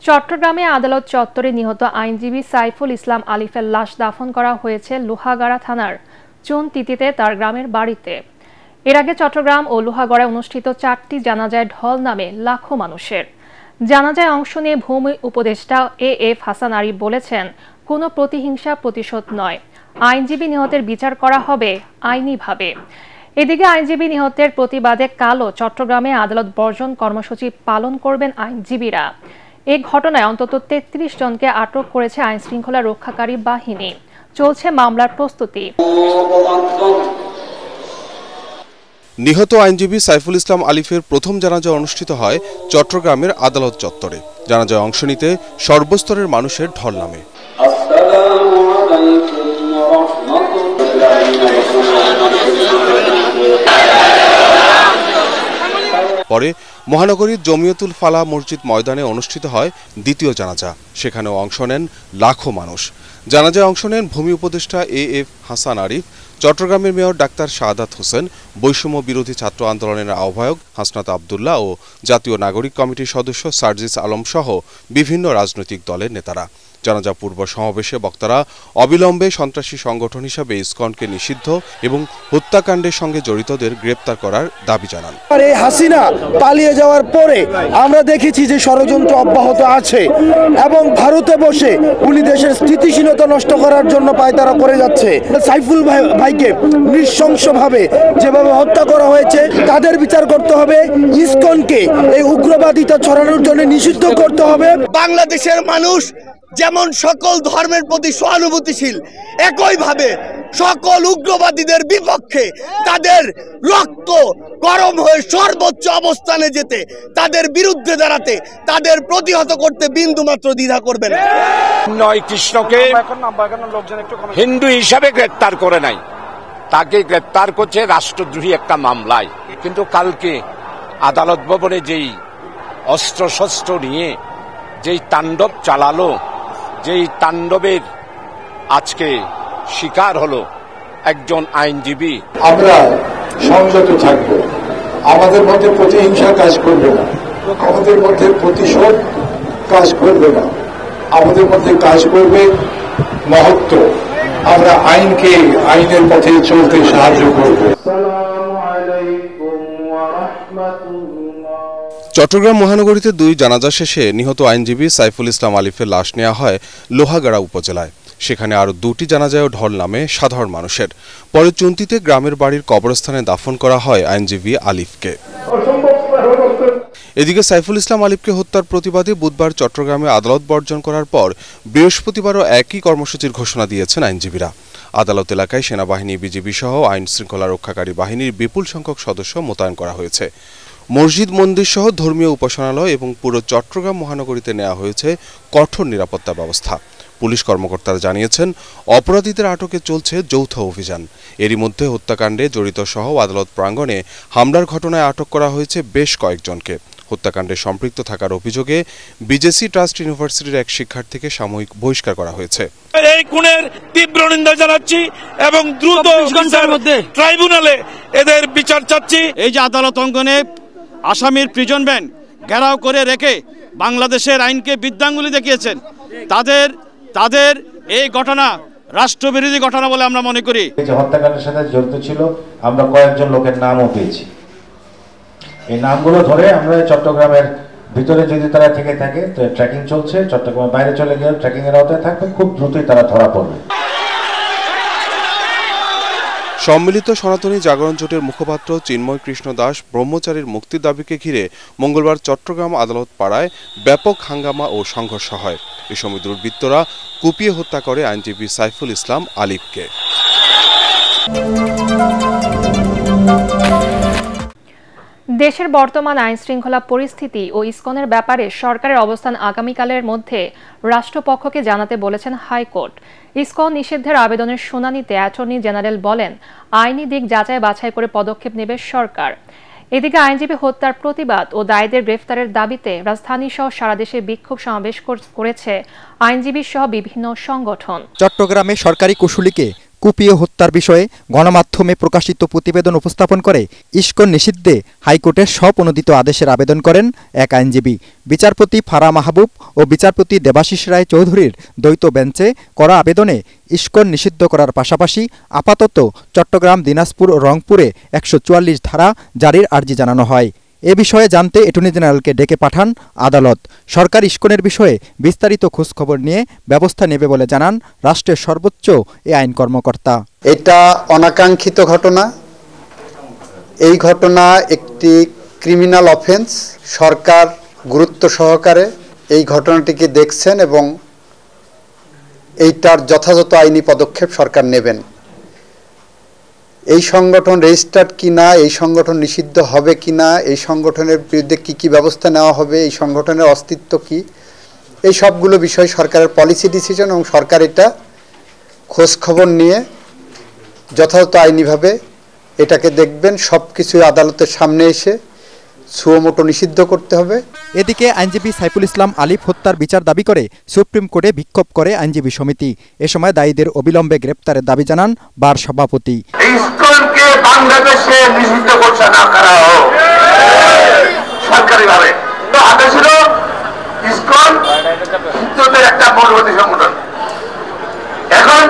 চট্টগ্রামে আদালত চত্বরে নিহত আইনজীবী সাইফুল ইসলাম আলিফের লাশ দাফন করা হয়েছে লোহাগাড়া থানার চুনতিতিতে তার গ্রামের বাড়িতে। এর আগে চট্টগ্রাম ও লোহাগড়ায় অনুষ্ঠিত 4টি জানাজায় ঢল নামে লাখো মানুষের। জানাজায় অংশ নিয়ে ভূমি উপদেষ্টা এএফ হাসান আরিফ বলেছেন, কোনো প্রতিহিংসা প্রতিশোধ নয়, আইনজীবী নিহতের বিচার করা হবে আইনিভাবে। এদিকে আইনজীবী নিহতের প্রতিবাদে কালও চট্টগ্রামে আদালত বর্জন কর্মসূচি পালন করবেন আইনজীবীরা। এই ঘটনায় অন্তত 33 জনকে আটক করেছে আইনশৃঙ্খলা রক্ষাকারী বাহিনী। চলছে মামলার প্রস্তুতি। নিহত আইনজীবী সাইফুল ইসলাম আলিফের প্রথম জানাজা অনুষ্ঠিত হয় চট্টগ্রামের আদালত চত্বরে। জানাজায় অংশ নিতে সর্বস্তরের মানুষের ঢল নামে। পরে মহানগরীর জমিয়তুল ফালা মসজিদ ময়দানে অনুষ্ঠিত হয় দ্বিতীয় জানাজা। সেখানেও অংশ নেন লাখো মানুষ। জানাজায় অংশ নেন ভূমি উপদেষ্টা এএফ হাসান আরিফ, চট্টগ্রামের মেয়র ডাক্তার শাহাদাত হোসেন, বৈষম্য বিরোধী ছাত্র আন্দোলনের আহ্বায়ক হাসনাত আবদুল্লাহ ও জাতীয় নাগরিক কমিটির সদস্য সার্জিস আলম সহ বিভিন্ন রাজনৈতিক দলের নেতারা। জানাজা পূর্ব সমাবেশে বক্তারা অবিলম্বে সন্ত্রাসী সংগঠন হিসাবে ইসকনকে নিষিদ্ধ এবং হত্যাকাণ্ডের সঙ্গে জড়িতদের গ্রেপ্তার করার দাবি জানান। এই হাসিনা পালিয়ে যাওয়ার পরে আমরা দেখেছি যে ষড়যন্ত্র অব্যাহত আছে এবং ভারতে বসে উনি দেশের স্থিতিশীলতা নষ্ট করার জন্য পায়তারা করে যাচ্ছে। সাইফুল ভাইকে নৃশংসভাবে যেভাবে হত্যা করা হয়েছে তাদের বিচার করতে হবে। ইসকনকে এই উগ্রবাদিতা ছড়ানোর জন্য নিষিদ্ধ করতে হবে। বাংলাদেশের মানুষ যেমন সকল ধর্মের প্রতি সহানুভূতিশীল, একইভাবে সকল উগ্রবাদীদের বিপক্ষে তাদের রক্ত গরম হয়ে সর্বোচ্চ অবস্থানে যেতে, তাদের বিরুদ্ধে দাঁড়াতে, তাদের প্রতিহত করতে বিন্দুমাত্র দ্বিধা করবে না। নয় কৃষ্ণকে হিন্দু হিসাবে গ্রেপ্তার করে নাই, তাকে গ্রেপ্তার করছে রাষ্ট্রদ্রোহী একটা মামলায়। কিন্তু কালকে আদালত ভবনে যেই অস্ত্রশস্ত্র নিয়ে যেই তাণ্ডব চালালো, যেই তাণ্ডবের আজকে শিকার হলো একজন আইনজীবী। আমরা সংযত থাকব, আমাদের মধ্যে প্রতিহিংসা কাজ করবে না, আমাদের মধ্যে প্রতিশোধ কাজ করবে না, আমাদের মধ্যে কাজ করবে মহত্ব। আমরা আইনকে আইনের পথে চলতে সাহায্য করব। চট্টগ্রাম মহানগরীতে 2 জানাজা শেষে নিহত আইনজীবী সাইফুল ইসলাম আলিফের লাশ নেওয়া হয় লোহাগাড়া উপজেলায়। সেখানে আরও 2টি জানাজায়ও ঢল নামে সাধারণ মানুষের। পরে চুন্তিতে গ্রামের বাড়ির কবরস্থানে দাফন করা হয় আইনজীবী আলিফকে। এদিকে সাইফুল ইসলাম আলিফকে হত্যার প্রতিবাদে বুধবার চট্টগ্রামে আদালত বর্জন করার পর বৃহস্পতিবারও একই কর্মসূচির ঘোষণা দিয়েছেন আইনজীবীরা। আদালত এলাকায় সেনাবাহিনী, বিজিবি সহ আইন শৃঙ্খলা রক্ষাকারী বাহিনীর বিপুল সংখ্যক সদস্য মোতায়েন করা হয়েছে। মসজিদ, মন্দির সহ ধর্মীয় উপাসনালয় এবং পুরো চট্টগ্রাম মহানগরীতে নেওয়া হয়েছে কঠোর নিরাপত্তা ব্যবস্থা। পুলিশ কর্মকর্তারা জানিয়েছেন, অপরাধীদের আটকে চলছে যৌথ অভিযান। এরই মধ্যে হত্যাকাণ্ডে জড়িত সহ আদালত প্রাঙ্গণে হামলার ঘটনায় আটক করা হয়েছে বেশ কয়েকজনকে। হত্যাকাণ্ডে সম্পৃক্ত থাকার অভিযোগে বিজেসি ট্রাস্ট ইউনিভার্সিটির এক শিক্ষার্থীকে সাময়িক বহিষ্কার করা হয়েছে। এই খুনের তীব্র নিন্দা জানাচ্ছি এবং দ্রুত ট্রাইব্যুনালে এদের বিচার চাচ্ছি। এই যে আদালত অঙ্গনে আসামির প্রিজন ভ্যান ঘেরাও করে রেখে বাংলাদেশের আইনকে বৃদ্ধাঙ্গুলি দেখিয়েছেন, তাদের এই ঘটনা রাষ্ট্রবিরোধী ঘটনা বলে আমরা মনে করি। এই যে হত্যাকাণ্ডের সাথে জড়িত ছিল, আমরা কয়েকজন লোকের নামও পেয়েছি। এই নামগুলো ধরে আমরা চট্টগ্রামের ভিতরে যদি তারা থেকে থাকে তো ট্র্যাকিং চলছে, চট্টগ্রামের বাইরে চলে গেলে ট্র্যাকিং এর আওতায় থাকবে, খুব দ্রুতই তারা ধরা পড়বে। সম্মিলিত সনাতনী জাগরণ জোটের মুখপাত্র চিন্ময় কৃষ্ণ দাস ব্রহ্মচারীর মুক্তির দাবিকে ঘিরে মঙ্গলবার চট্টগ্রাম আদালত পাড়ায় ব্যাপক হাঙ্গামা ও সংঘর্ষ হয়। এ সময় দুর্বৃত্তরা কুপিয়ে হত্যা করে আইনজীবী সাইফুল ইসলাম আলিফকে। দেশের বর্তমান আইনশৃঙ্খলা পরিস্থিতি ও ইসকনের ব্যাপারে সরকারের অবস্থান আগামীকালের মধ্যে রাষ্ট্রপক্ষকে জানাতে বলেছেন হাইকোর্ট। ইসকন নিষিদ্ধের আবেদনের শুনানিতে অ্যাটর্নি জেনারেল বলেন, আইনি দিক যাচাই বাছাই করে পদক্ষেপ নেবে সরকার। এদিকে আইনজীবী হত্যার প্রতিবাদ ও দায়ীদের গ্রেফতারের দাবিতে রাজধানী সহ সারা দেশে বিক্ষোভ সমাবেশ করেছে আইনজীবী সহ বিভিন্ন সংগঠন। চট্টগ্রামে সরকারি কুশলীকে কুপিয়ে হত্যার বিষয়ে গণমাধ্যমে প্রকাশিত প্রতিবেদন উপস্থাপন করে ইসকন নিষিদ্ধে হাইকোর্টের স্বপ্রণোদিত আদেশের আবেদন করেন এক আইনজীবী। বিচারপতি ফারা মাহবুব ও বিচারপতি দেবাশিস রায় চৌধুরীর দ্বৈত বেঞ্চে করা আবেদনে ইসকন নিষিদ্ধ করার পাশাপাশি আপাতত চট্টগ্রাম, দিনাজপুর ও রংপুরে ১৪৪ ধারা জারির আর্জি জানানো হয়। এ বিষয়ে জানতে অ্যাটর্নি জেনারেলকে ডেকে পাঠান আদালত। সরকার ইসকনের বিষয়ে বিস্তারিত খোঁজখবর নিয়ে ব্যবস্থা নেবে বলে জানান রাষ্ট্রের সর্বোচ্চ এ আইন কর্মকর্তা। এটা অনাকাঙ্ক্ষিত ঘটনা। এই ঘটনা একটি ক্রিমিনাল অফেন্স। সরকার গুরুত্ব সহকারে এই ঘটনাটিকে দেখছেন এবং এইটার যথাযথ আইনি পদক্ষেপ সরকার নেবেন। এই সংগঠন রেজিস্টার্ড কিনা, এই সংগঠন নিষিদ্ধ হবে কিনা, এই সংগঠনের বিরুদ্ধে কি ব্যবস্থা নেওয়া হবে, এই সংগঠনের অস্তিত্ব কি, এই সবগুলো বিষয় সরকারের পলিসি ডিসিশন এবং সরকার এটা খোঁজ খবর নিয়ে যথাযথ আইনিভাবে এটাকে দেখবেন। সব কিছু আদালতের সামনে এসে সুমোটো নিষিদ্ধ করতে হবে। এদিকে আইনজীবী সাইফুল ইসলাম আলিফ হত্যার বিচার দাবি করে সুপ্রিম কোর্টে বিক্ষোভ করে আইনজীবী সমিতি। এ সময় দায়ীদের অবিলম্বে গ্রেপ্তারের দাবি জানান বার সভাপতি। ইসকনকে বাংলাদেশে নিষিদ্ধ করছে না করা হোক সরকারিভাবে। তো আদেশ ছিল ইসকন হিন্দুদের একটা পরবর্তী সংগঠন, এখন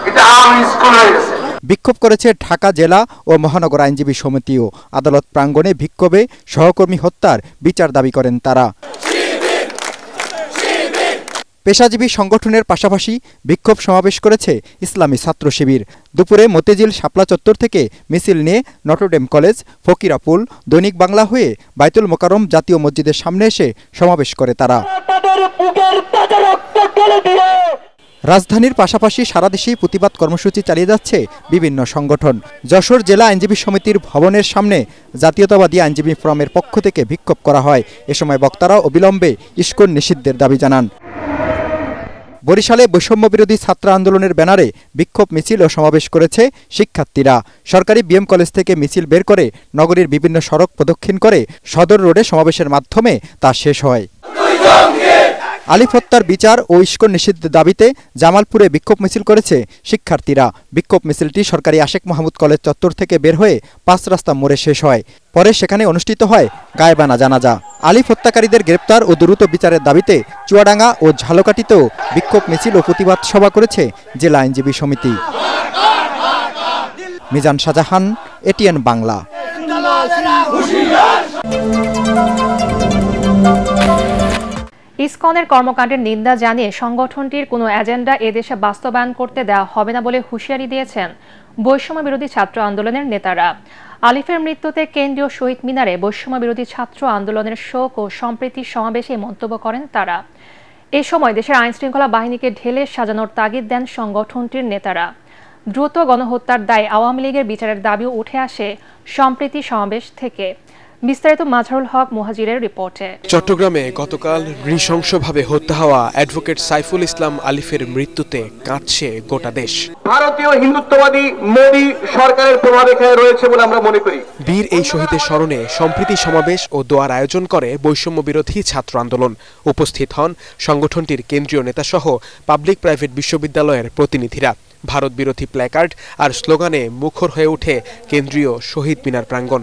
এটা আওয়ামী ইসকন হয়ে গেছে। বিক্ষোভ করেছে ঢাকা জেলা ও মহানগর আইনজীবী সমিতিও। আদালত প্রাঙ্গণে বিক্ষোভে সহকর্মী হত্যার বিচার দাবি করেন তারা। পেশাজীবী সংগঠনের পাশাপাশি বিক্ষোভ সমাবেশ করেছে ইসলামী ছাত্র শিবির। দুপুরে মতিঝিল শাপলা চত্বর থেকে মিছিল নিয়ে নটরডেম কলেজ, ফকিরাপুল, দৈনিক বাংলা হয়ে বাইতুল মোকাররম জাতীয় মসজিদের সামনে এসে সমাবেশ করে তারা। রাজধানীর পাশাপাশি সারা দেশেই প্রতিবাদ কর্মসূচি চালিয়ে যাচ্ছে বিভিন্ন সংগঠন। যশোর জেলা আইনজীবী সমিতির ভবনের সামনে জাতীয়তাবাদী আইনজীবী ফোরামের পক্ষ থেকে বিক্ষোভ করা হয়। এ সময় বক্তারা অবিলম্বে ইসকন নিষিদ্ধের দাবি জানান। বরিশালে বৈষম্য বিরোধী ছাত্র আন্দোলনের ব্যানারে বিক্ষোভ মিছিল ও সমাবেশ করেছে শিক্ষার্থীরা। সরকারি বিএম কলেজ থেকে মিছিল বের করে নগরীর বিভিন্ন সড়ক প্রদক্ষিণ করে সদর রোডে সমাবেশের মাধ্যমে তা শেষ হয়। আলিফ হত্যার বিচার ও ইসকন নিষিদ্ধের দাবিতে জামালপুরে বিক্ষোভ মিছিল করেছে শিক্ষার্থীরা। বিক্ষোভ মিছিলটি সরকারি আশেক মাহমুদ কলেজ চত্বর থেকে বের হয়ে ৫ রাস্তা মোড়ে শেষ হয়। পরে সেখানে অনুষ্ঠিত হয় গায়েবানা জানাজা। আলিফ হত্যাকারীদের গ্রেপ্তার ও দ্রুত বিচারের দাবিতে চুয়াডাঙ্গা ও ঝালকাঠিতেও বিক্ষোভ মিছিল ও প্রতিবাদ সভা করেছে জেলা আইনজীবী সমিতি। মিজান শাহজাহান, এটিএন বাংলা। ইসকনের কর্মকাণ্ডের নিন্দা জানিয়ে সংগঠনটির কোনো এজেন্ডা এদেশে বাস্তবায়ন করতে দেওয়া হবে না বলে হুঁশিয়ারি দিয়েছেন বৈষম্য বিরোধী ছাত্র আন্দোলনের নেতারা। আলিফের মৃত্যুতে কেন্দ্রীয় শহীদ মিনারে বৈষম্য বিরোধী ছাত্র আন্দোলনের শোক ও সম্প্রীতি সমাবেশে মন্তব্য করেন তারা। এ সময় দেশের আইনশৃঙ্খলা বাহিনীকে ঢেলে সাজানোর তাগিদ দেন সংগঠনটির নেতারা। দ্রুত গণহত্যার দায়ে আওয়ামী লীগের বিচারের দাবিও উঠে আসে সম্প্রীতি সমাবেশ থেকে। বিস্তারিত মাজহারুল হক মুহাজিরের রিপোর্টে। চট্টগ্রামে গতকাল নৃশংসভাবে হত্যা হওয়া অ্যাডভোকেট সাইফুল ইসলাম আলিফের মৃত্যুতে কাঁদছে গোটা দেশ। ভারতীয় হিন্দুত্ববাদী মোদী সরকারের প্রভাব এখানে রয়েছে বলে আমরা মনে করি। বীর এই শহীদের স্মরণে সম্প্রীতি সমাবেশ ও দোয়ার আয়োজন করে বৈষম্য বিরোধী ছাত্র আন্দোলন। উপস্থিত হন সংগঠনটির কেন্দ্রীয় নেতাসহ পাবলিক প্রাইভেট বিশ্ববিদ্যালয়ের প্রতিনিধিরা। ভারত বিরোধী প্ল্যাকার্ড আর স্লোগানে মুখর হয়ে ওঠে কেন্দ্রীয় শহীদ মিনার প্রাঙ্গণ।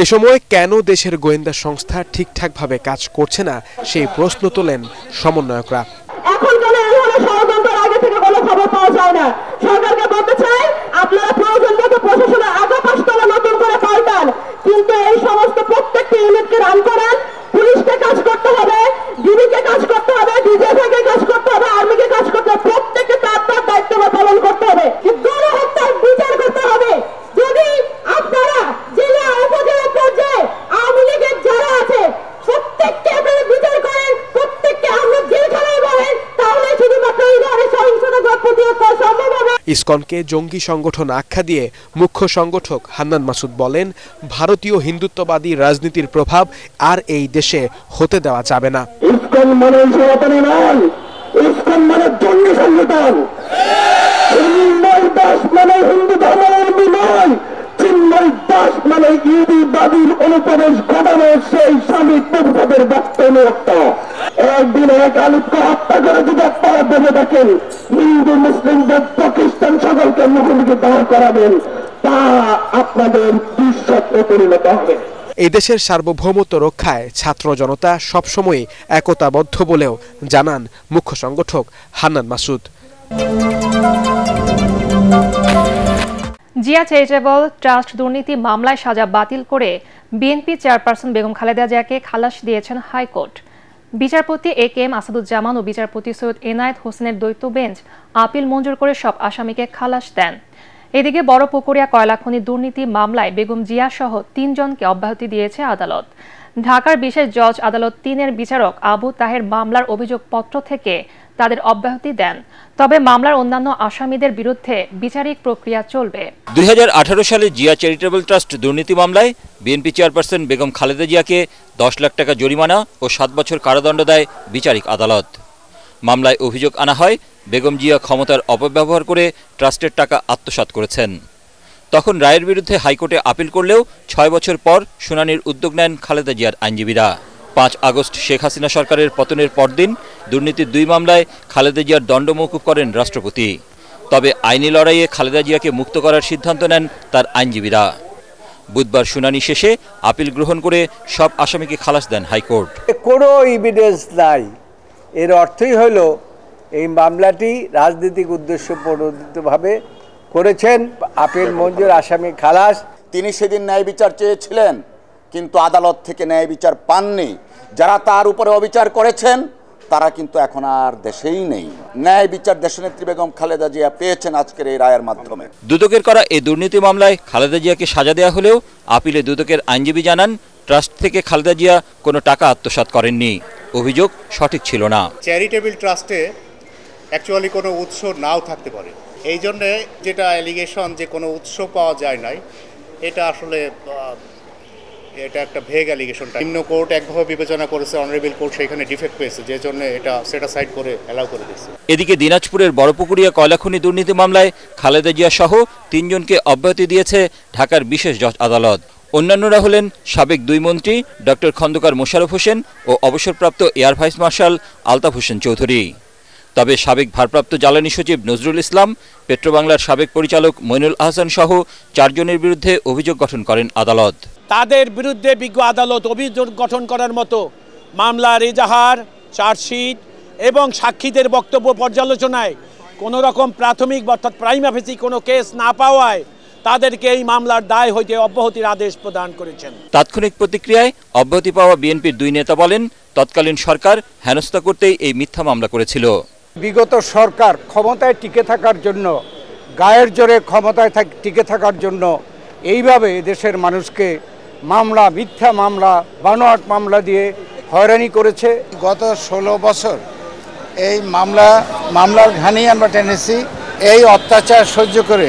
এ সময় কেন দেশের গোয়েন্দা সংস্থা ঠিকঠাকভাবে কাজ করছে না সেই প্রশ্ন তোলেন সমন্বয়করা। এখন কেন এভাবে ষড়যন্ত্রের আগে থেকে কোনো খবর পাওয়া যায় না? সরকারকে বলতে চাই, আপনারা প্রয়োজন মতো প্রশাসনের আগা পাশতলা নতুন করে পাল্টান, কিন্তু এই সমস্ত প্রত্যেকটি ইউনিটকে রান করান। পুলিশকে কাজ করতে হবে, ডিবিকে কাজ করতে হবে, ডিজিএফআইকে কাজ করতে হবে, আর্মিকে কাজ করতে হবে, প্রত্যেককে তার তার দায়িত্ব পালন করতে হবে। গণহত্যার বিচার করতে হবে। যদি আপনারা জেলা উপজেলা পর্যায়ে আওয়ামী লীগের যারা আছে প্রত্যেককে আপনারা বিচার করেন, প্রত্যেককে আমরা জেলখানায় বলেন, তাহলে শুধুমাত্র এই ধরনের সহিংসতা প্রতিরোধ করা সম্ভব হবে। ইসকনকে জঙ্গি সংগঠন আখ্যা দিয়ে মুখ্য সংগঠক হান্নান মাসুদ বলেন, ভারতীয় হিন্দুত্ববাদী রাজনীতির প্রভাব আর এই দেশে হতে দেওয়া যাবে না। ইসকন মানে সনাতনী নয়, ইসকন মানে জঙ্গি সংগঠন। চিন্ময় দাস মানে হিন্দু ধর্মাবলম্বী নয়, চিন্ময় দাস মানে ইহুদিবাদীর অনুপ্রবেশ ঘটানো সেই স্বামী প্রভুদের বাস্তব। সকলকে মুখোমুখি দাঁড় করাবেন, তা আপনাদের দুঃস্বপ্নে পরিণত হবে। এই দেশের সার্বভৌমত্ব রক্ষায় ছাত্র জনতা সবসময় একতাবদ্ধ বলেও জানান মুখ্য সংগঠক হান্নান মাসুদ। জিয়া চ্যারিটেবল ট্রাস্ট দুর্নীতি মামলায় সাজা বাতিল করে বিএনপি চেয়ারপারসন বেগম খালেদা জিয়াকে খালাস দিয়েছেন হাইকোর্ট। বিচারপতি AK-M আসাদুজ্জামান ও বিচারপতি সৈয়দ এনায়েত হোসেনের দ্বৈত বেঞ্চ আপিল মঞ্জুর করে সব আসামিকে খালাস দেন। এদিকে বড়পুকুরিয়া কয়লা খনি দুর্নীতি মামলায় বেগম জিয়া সহ 3 জনকে অব্যাহতি দিয়েছে আদালত। ঢাকার বিশেষ জজ আদালত 3-এর বিচারক আবু তাহের মামলার অভিযোগপত্র থেকে তাদের অব্যাহতি দেন। তবে মামলার অন্যান্য আসামিদের বিরুদ্ধে বিচারিক প্রক্রিয়া চলবে। 2018 সালে জিয়া চ্যারিটেবল ট্রাস্ট দুর্নীতি মামলায় বিএনপি চেয়ারপারসন বেগম খালেদা জিয়াকে 10 লাখ টাকা জরিমানা ও 7 বছর কারাদণ্ড দেয় বিচারিক আদালত। মামলায় অভিযোগ আনা হয় বেগম জিয়া ক্ষমতার অপব্যবহার করে ট্রাস্টের টাকা আত্মসাৎ করেছেন। তখন রায়ের বিরুদ্ধে হাইকোর্টে আপিল করলেও 6 বছর পর শুনানির উদ্যোগ নেন খালেদা জিয়ার আইনজীবীরা। 5 আগস্ট শেখ হাসিনা সরকারের পতনের পরদিন দুর্নীতির 2 মামলায় খালেদা জিয়ার দণ্ড মওকুফ করেন রাষ্ট্রপতি। তবে আইনি লড়াইয়ে খালেদা জিয়াকে মুক্ত করার সিদ্ধান্ত নেন তার আইনজীবীরা। বুধবার শুনানি শেষে আপিল গ্রহণ করে সব আসামিকে খালাস দেন হাইকোর্ট। কোনো এভিডেন্স নাই, এর অর্থই হলো এই মামলাটি রাজনৈতিক উদ্দেশ্য প্রণোদিতভাবে করেছেন। আপিল মঞ্জুর, আসামি খালাস। তিনি সেদিন ন্যায় বিচার চেয়েছিলেন, কিন্তু আদালত থেকে ন্যায় বিচার পাননি। যারা তার উপরে অবিচার করেছেন তারা কিন্তু এখন আর দেশেই নেই। ন্যায় বিচার দেশনেত্রী বেগম খালেদা জিয়া পেয়েছেন আজকের এই রায়ের মাধ্যমে। দুদকের করা এই দুর্নীতি মামলায় খালেদা জিয়াকে সাজা দেওয়া হলেও আপিলে দুদকের আইনজীবী জানান ট্রাস্ট থেকে খালেদা জিয়া কোনো টাকা আত্মসাৎ করেননি। অভিযোগ সঠিক ছিল না। চ্যারিটেবল ট্রাস্টে অ্যাকচুয়ালি কোনো উৎস নাও থাকতে পারে। এই জন্যে যেটা অ্যালিগেশন যে কোনো উৎস পাওয়া যায় নাই, এটা আসলে এটা একটা ভেগ অ্যালিগেশন। নিম্ন কোর্ট একভাবে বিবেচনা করেছে, অনারেবল কোর্ট সেখানে ডিফেক্ট পেয়েছে, যে জন্য এটা সেটা সাইড করে অ্যালাউ করে দিয়েছে। এদিকে দিনাজপুরের বড়পুকুরিয়া কয়লা খনি দুর্নীতি মামলায় খালেদা জিয়া সহ 3 জনকে অব্যাহতি দিয়েছে ঢাকার বিশেষ জজ আদালত। অন্যান্যরা হলেন সাবেক 2 মন্ত্রী ডক্টর খন্দকার মোশাররফ হোসেন ও অবসরপ্রাপ্ত air vice marshal Altaf Hossain Chowdhury. তবে সাবেক ভারপ্রাপ্ত জ্বালানি সচিব নজরুল ইসলাম, পেট্রোবাংলার সাবেক পরিচালক মইনুল আহসান সহ 4 জনের বিরুদ্ধে অভিযোগ গঠন করেন আদালত। তাদের বিরুদ্ধে বিজ্ঞ আদালত অভিযোগ গঠন করার মতো মামলার এজাহার, চার্জশিট এবং সাক্ষীদের বক্তব্য পর্যালোচনায় কোনো রকম প্রাথমিক অর্থাৎ প্রাইমা ফেসি কোনো কেস না পাওয়ায় তাদেরকে এই মামলার দায় হইতে অব্যাহতির আদেশ প্রদান করেছেন। তাৎক্ষণিক প্রতিক্রিয়ায় অব্যাহতি পাওয়া বিএনপির 2 নেতা বলেন, তৎকালীন সরকার হেনস্থা করতেই এই মিথ্যা মামলা করেছিল। বিগত সরকার ক্ষমতায় টিকে থাকার জন্য, গায়ের জোরে ক্ষমতায় টিকে থাকার জন্য এইভাবে দেশের মানুষকে মামলা, মিথ্যা মামলা, বানোয়াট মামলা দিয়ে হয়রানি করেছে। গত 16 বছর এই মামলার ঘানি আমরা টেনেছি। এই অত্যাচার সহ্য করে,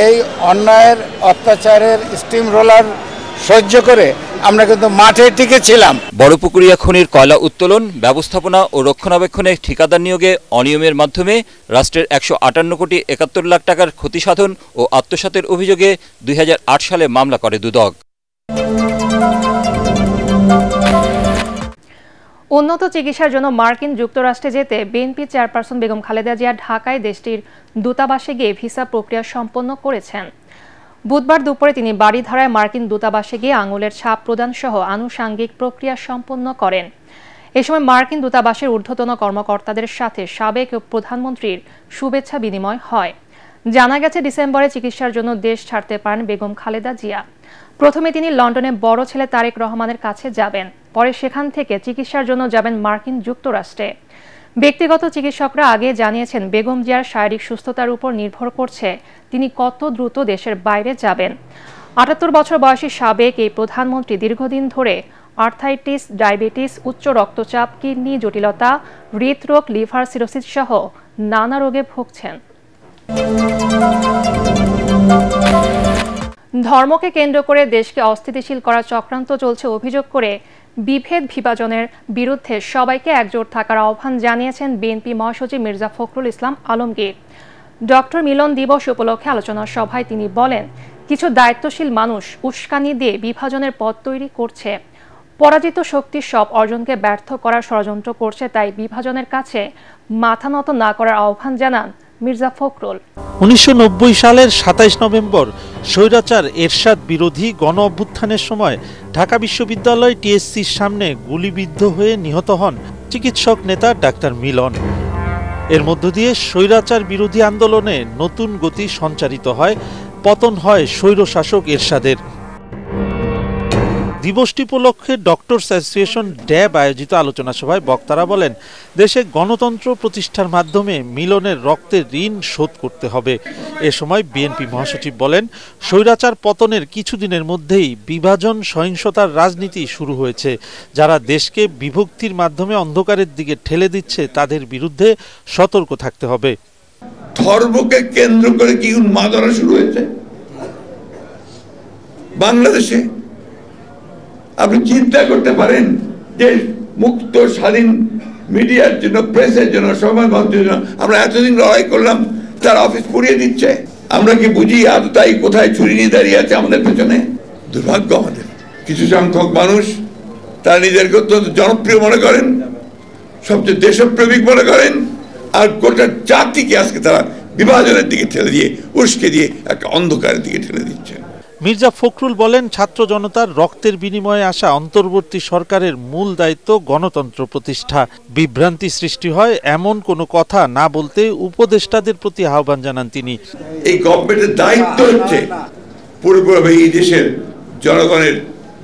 এই অন্যায়ের অত্যাচারের স্টিম রোলার সহ্য করে আমরা কিন্তু মাঠে টিকেছিলাম। বড়পুকুরিয়া খনির কয়লা উত্তোলন, ব্যবস্থাপনা ও রক্ষণাবেক্ষণে ঠিকাদার নিয়োগে অনিয়মের মাধ্যমে রাষ্ট্রের 158 কোটি 71 লাখ টাকার ক্ষতি সাধন ও আত্মসাতের অভিযোগে 2008 সালে মামলা করে দুদক। উন্নত চিকিৎসার জন্য মার্কিন যুক্তরাষ্ট্রে যেতে বিএনপি চেয়ারপারসন বেগম খালেদা জিয়া ঢাকায় দেশটির দূতাবাসে গিয়ে ভিসা প্রক্রিয়া সম্পন্ন করেছেন। বুধবার দুপুরে তিনি বাড়িধারায় মার্কিন দূতাবাসে গিয়ে আঙুলের ছাপ প্রদান সহ আনুষাঙ্গিক প্রক্রিয়া সম্পন্ন করেন। এ সময় মার্কিন দূতাবাসের ঊর্ধ্বতন কর্মকর্তাদের সাথে সাবেক প্রধানমন্ত্রীর শুভেচ্ছা বিনিময় হয়। জানা গেছে, ডিসেম্বরে চিকিৎসার জন্য দেশ ছাড়তে পারেন বেগম খালেদা জিয়া। প্রথমে তিনি লন্ডনে বড় ছেলে তারেক রহমানের কাছে যাবেন, পরে সেখান থেকে চিকিৎসার জন্য যাবেন মার্কিন যুক্তরাষ্ট্রে। ব্যক্তিগত চিকিৎসকরা আগে জানিয়েছেন, বেগম জিয়ার শারীরিক সুস্থতার উপর নির্ভর করছে তিনি কত দ্রুত দেশের বাইরে যাবেন। 78 বছর বয়সী সাবেক এই প্রধানমন্ত্রী দীর্ঘদিন ধরে আর্থাইটিস, ডায়াবেটিস, উচ্চ রক্তচাপ, কিডনি জটিলতা, হৃদরোগ, লিভার সিরোসিস সহ নানা রোগে ভুগছেন। ধর্মকে কেন্দ্র করে দেশকে অস্থিতিশীল করার চক্রান্ত চলছে অভিযোগ করে বিভেদ বিভাজনের বিরুদ্ধে সবাইকে একজোট থাকার আহ্বান জানিয়েছেন বিএনপি মহাসচিব মির্জা ফখরুল ইসলাম আলমগীর। ডক্টর মিলন দিবস উপলক্ষে আলোচনা সভায় তিনি বলেন, কিছু দায়িত্বশীল মানুষ উস্কানি দিয়ে বিভাজনের পথ তৈরি করছে। পরাজিত শক্তি সব অর্জনকে ব্যর্থ করার ষড়যন্ত্র করছে, তাই বিভাজনের কাছে মাথা নত না করার আহ্বান জানান মির্জা ফখরুল। 1990 সালের 27 নভেম্বর স্বৈরাচার এরশাদ বিরোধী গণ অভ্যুত্থানের সময় ঢাকা বিশ্ববিদ্যালয় টিএসসির সামনে গুলিবিদ্ধ হয়ে নিহত হন চিকিৎসক নেতা ডাক্তার মিলন। এর মধ্য দিয়ে স্বৈরাচার বিরোধী আন্দোলনে নতুন গতি সঞ্চারিত হয়, পতন হয় স্বৈরশাসক এরশাদের। দিবসটি উপলক্ষে ডক্টরস অ্যাসোসিয়েশন ড্যাব আয়োজিত আলোচনা সভায় বক্তারা বলেন, দেশে গণতন্ত্র প্রতিষ্ঠার মাধ্যমে মিলনের রক্তের ঋণ শোধ করতে হবে। এ সময় বিএনপি মহাসচিব বলেন, স্বৈরাচার পতনের কিছুদিনের মধ্যেই বিভাজন সহিংসতার রাজনীতি শুরু হয়েছে। যারা দেশকে বিভক্তির মাধ্যমে অন্ধকারের দিকে ঠেলে দিচ্ছে তাদের বিরুদ্ধে সতর্ক থাকতে হবে। ধর্মকে কেন্দ্র করে কি উন্মাদনা শুরু হয়েছে বাংলাদেশে? আপনি চিন্তা করতে পারেন যে মুক্ত স্বাধীন মিডিয়ার জন্য, প্রেসের জন্য, সংবাদ মাধ্যমের জন্য আমরা এতদিন লড়াই করলাম, তার অফিস পুড়িয়ে দিচ্ছে। আমরা কি বুঝি তাই কোথায় ছুরি নিয়ে দাঁড়িয়ে আছে আমাদের পেছনে? দুর্ভাগ্য আমাদের। কিছু সংখ্যক মানুষ তারা নিজেদেরকে অত্যন্ত জনপ্রিয় মনে করেন, সবচেয়ে দেশপ্রেমিক মনে করেন, আর গোটা জাতিকে আজকে তারা বিভাজনের দিকে ঠেলে দিয়ে, উস্কে দিয়ে একটা অন্ধকারের দিকে ঠেলে দিচ্ছে। মির্জা ফখরুল বলেন, ছাত্র জনতার রক্তের বিনিময়ে আসা অন্তর্বর্তী সরকারের মূল দায়িত্ব গণতন্ত্র প্রতিষ্ঠা। বিভ্রান্তি সৃষ্টি হয় এমন কোনো কথা না বলতে উপদেষ্টাদের প্রতি আহ্বান জানান তিনি। এই গভর্নমেন্টের দায়িত্ব হচ্ছে পুরোপুরি এই দেশের জনগণের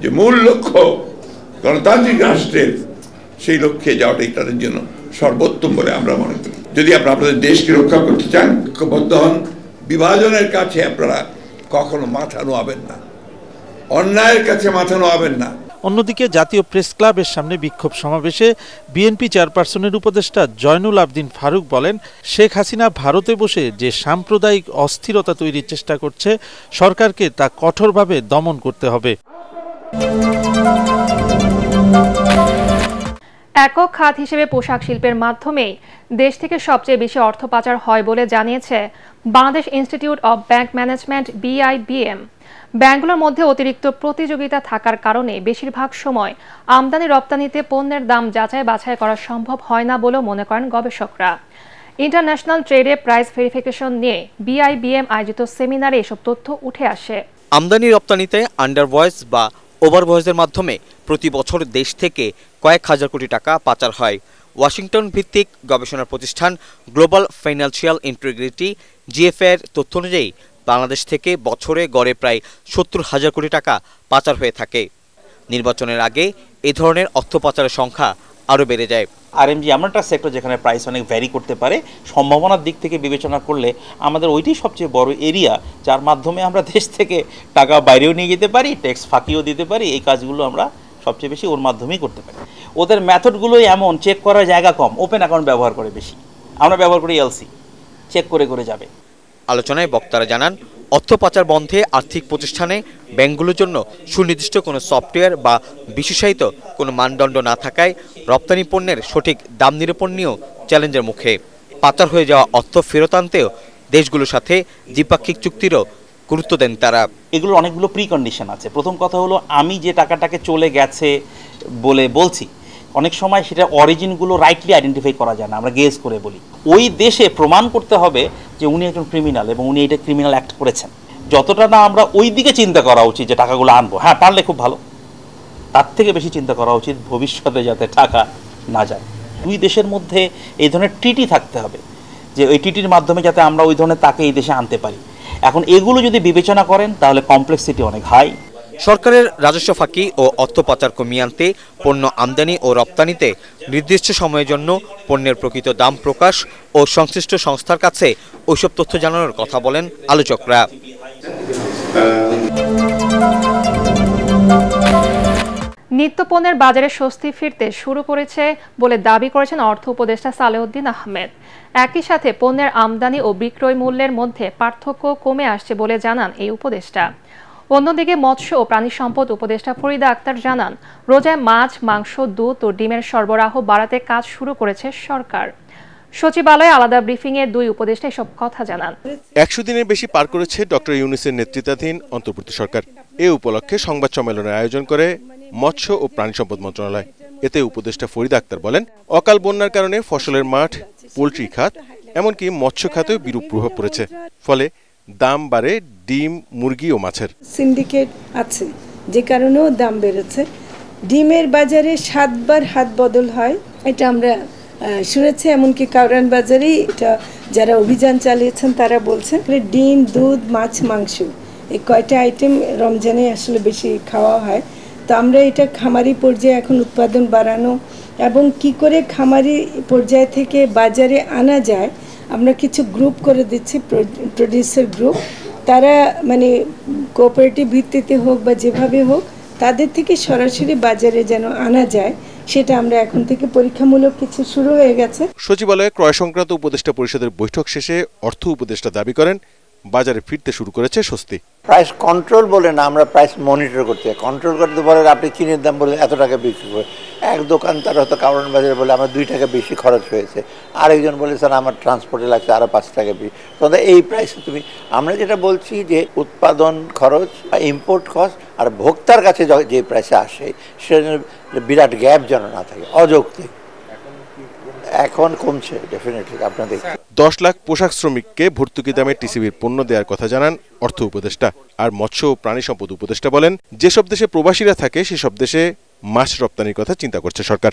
যে মূল লক্ষ্য গণতান্ত্রিক রাষ্ট্রের, সেই লক্ষ্যে যাওয়াটাই তাদের জন্য সর্বোত্তম বলে আমরা মনে করি। যদি আপনারা আপনাদের দেশকে রক্ষা করতে চান, ঐক্যবদ্ধ হন, বিভাজনের কাছে আপনারা কখনো মাথা নোয়াবেন না, অন্যায়ের কাছে মাথা নোয়াবেন না। অন্যদিকে জাতীয় প্রেস ক্লাবের সামনে বিক্ষোভ সমাবেশে বিএনপি চেয়ারপারসনের উপদেষ্টা জয়নুল আবদিন ফারুক বলেন, শেখ হাসিনা ভারতে বসে যে সাম্প্রদায়িক অস্থিরতা তৈরির চেষ্টা করছে, সরকারকে তা কঠোরভাবে দমন করতে হবে। একক খাত হিসেবে পোশাক শিল্পের মাধ্যমেই দেশ থেকে সবচেয়ে বেশি অর্থ পাচার হয় বলে জানিয়েছে Bangladesh institute of bank management BIBM। ব্যাংকগুলোর মধ্যে অতিরিক্ত প্রতিযোগিতা থাকার কারণে বেশিরভাগ সময় আমদানি রপ্তানিতে পণ্যের দাম যাচাই বাছাই করা সম্ভব হয় না বলেও মনে করেন গবেষকরা। ইন্টারন্যাশনাল ট্রেডে প্রাইস ভেরিফিকেশন নিয়ে BIBM আয়োজিত সেমিনারে এসব তথ্য উঠে আসে। আমদানি রপ্তানিতে আন্ডারভয়েস বা ওভারভয়েসের মাধ্যমে প্রতি বছর দেশ থেকে কয়েক হাজার কোটি টাকা পাচার হয়। ওয়াশিংটন ভিত্তিক গবেষণা প্রতিষ্ঠান গ্লোবাল ফাইন্যান্সিয়াল ইন্টিগ্রিটি GFA-এর তথ্য অনুযায়ী বাংলাদেশ থেকে বছরে গড়ে প্রায় 70,000 কোটি টাকা পাচার হয়ে থাকে। নির্বাচনের আগে এই ধরনের অর্থ পাচারের সংখ্যা আরও বেড়ে যায়। RMG এমন একটা সেক্টর যেখানে প্রাইস অনেক ভ্যারি করতে পারে, সম্ভাবনার দিক থেকে বিবেচনা করলে আমাদের ওইটাই সবচেয়ে বড় এরিয়া, যার মাধ্যমে আমরা দেশ থেকে টাকা বাইরেও নিয়ে যেতে পারি, ট্যাক্স ফাঁকিও দিতে পারি। এই কাজগুলো আমরা সবচেয়ে বেশি ওর মাধ্যমেই করতে পারি। ওদের মেথডগুলোই এমন, চেক করার জায়গা কম, ওপেন অ্যাকাউন্ট ব্যবহার করে বেশি, আমরা ব্যবহার করি LC, চেক করে করে যাবে। আলোচনায় বক্তারা জানান, অর্থ পাচার বন্ধে আর্থিক প্রতিষ্ঠানে ব্যাংকগুলোর জন্য সুনির্দিষ্ট কোনো সফটওয়্যার বা বিশেষায়িত কোনো মানদণ্ড না থাকায় রপ্তানি পণ্যের সঠিক দাম নিরূপণ নিয়েও চ্যালেঞ্জের মুখে। পাচার হয়ে যাওয়া অর্থ ফেরত আনতেও দেশগুলোর সাথে দ্বিপাক্ষিক চুক্তিরও গুরুত্ব দেন তারা। এগুলোর অনেকগুলো প্রি কন্ডিশন আছে। প্রথম কথা হলো, আমি যে টাকাটাকে চলে গেছে বলে বলছি, অনেক সময় সেটা অরিজিনগুলো রাইটলি আইডেন্টিফাই করা যায় না, আমরা গেস করে বলি। ওই দেশে প্রমাণ করতে হবে যে উনি একজন ক্রিমিনাল এবং উনি এটা ক্রিমিনাল অ্যাক্ট করেছেন। যতটা না আমরা ওই দিকে চিন্তা করা উচিত যে টাকাগুলো আনবো, হ্যাঁ পারলে খুব ভালো, তার থেকে বেশি চিন্তা করা উচিত ভবিষ্যতে যাতে টাকা না যায়। দুই দেশের মধ্যে এই ধরনের ট্রিটি থাকতে হবে, যে ওই ট্রিটির মাধ্যমে যাতে আমরা ওই ধরনের তাকে এই দেশে আনতে পারি। এখন এগুলো যদি বিবেচনা করেন তাহলে কমপ্লেক্সিটি অনেক হাই। সরকারের রাজস্ব ফাঁকি ও অর্থ পাচার কমিয়ে আনতে পণ্য আমদানি ও রপ্তানিতে নির্দিষ্ট সময়ের জন্য পণ্যের প্রকৃত দাম প্রকাশ ও সংশ্লিষ্ট সংস্থার কাছে ওইসব তথ্য জানানোর কথা বলেন আলোচকরা। নিত্যপণ্যের বাজারে স্বস্তি ফিরতে শুরু করেছে বলে দাবি করেছেন অর্থ উপদেষ্টা সালেউদ্দিন আহমেদ। একই সাথে পণ্যের আমদানি ও বিক্রয় মূল্যের মধ্যে পার্থক্য কমে আসছে বলে জানান এই উপদেষ্টা। অন্যদিকে মৎস্য ও প্রাণী সম্পদ উপদেষ্টা ফরিদা আক্তার জানান, রোজায় মাছ, মাংস, দুধ ও ডিমের সরবরাহ বাড়াতে কাজ শুরু করেছে সরকার। সচিবালয়ে আলাদা ব্রিফিংয়ে দুই উপদেষ্টা এসব কথা জানান। 100 দিনের বেশি পার করেছে ডক্টর ইউনূসের নেতৃত্বাধীন অন্তর্বর্তী সরকার। এ উপলক্ষে সংবাদ সম্মেলনের আয়োজন করে মৎস্য ও প্রাণী সম্পদ মন্ত্রণালয়। এতে উপদেষ্টা ফরিদা আক্তার বলেন, অকাল বন্যার কারণে ফসলের মাঠ, পোল্ট্রি খাত এমনকি মৎস্য খাতেও বিরূপ প্রভাব পড়েছে। ফলে দাম বাড়ে ডিম, মুরগি ও মাছের। সিন্ডিকেট আছে যে কারণেও দাম বেড়েছে। ডিমের বাজারে 7 বার হাত বদল হয়, এটা আমরা শুনেছি। এমনকি কাউরান বাজারেই এটা যারা অভিযান চালিয়েছেন তারা বলছেন ডিম, দুধ, মাছ, মাংস এই কয়টা আইটেম রমজানে আসলে বেশি খাওয়া হয়। তো আমরা এটা খামারি পর্যায়ে এখন উৎপাদন বাড়ানো এবং কি করে খামারি পর্যায় থেকে বাজারে আনা যায় আমরা কিছু গ্রুপ করে দিচ্ছি, প্রোডিউসার গ্রুপ। তারা মানে কোঅপারেটিভ ভিত্তিতে হোক বা যেভাবে হোক তাদের থেকে সরাসরি বাজারে যেন আনা যায়, সেটা আমরা এখন থেকে পরীক্ষামূলক কিছু শুরু হয়ে গেছে। সচিবালয়ে ক্রয় সংক্রান্ত উপদেষ্টা পরিষদের বৈঠক শেষে অর্থ উপদেষ্টা দাবি করেন বাজারে ফিরতে শুরু করেছে স্বস্তি। প্রাইস কন্ট্রোল বলে না, আমরা প্রাইস মনিটর করতে কন্ট্রোল করতে বলেন। আপনি চিনির দাম বলে এত টাকা বিক্রি করে, এক দোকান তার হয়তো কারণ বাজারে বলে আমার 2 টাকা বেশি খরচ হয়েছে, আরেকজন বলে স্যার আমার ট্রান্সপোর্টে লাগছে আরও 5 টাকা বেশি। তবে এই প্রাইসে তুমি, আমরা যেটা বলছি যে উৎপাদন খরচ বা ইম্পোর্ট কস্ট আর ভোক্তার কাছে যে প্রাইসে আসে সেটা বিরাট গ্যাপ যেন না থাকে, অযৌক্তিক। এখন কমছে ডেফিনেটলি। আপনাদের 10 লাখ পোশাক শ্রমিককে ভর্তুকি দামে টিসিবির পণ্য দেওয়ার কথা জানান অর্থ উপদেষ্টা। আর মৎস্য ও প্রাণী সম্পদ উপদেষ্টা বলেন যেসব দেশে প্রবাসীরা থাকে সেসব দেশে মাছ রপ্তানির কথা চিন্তা করছে সরকার।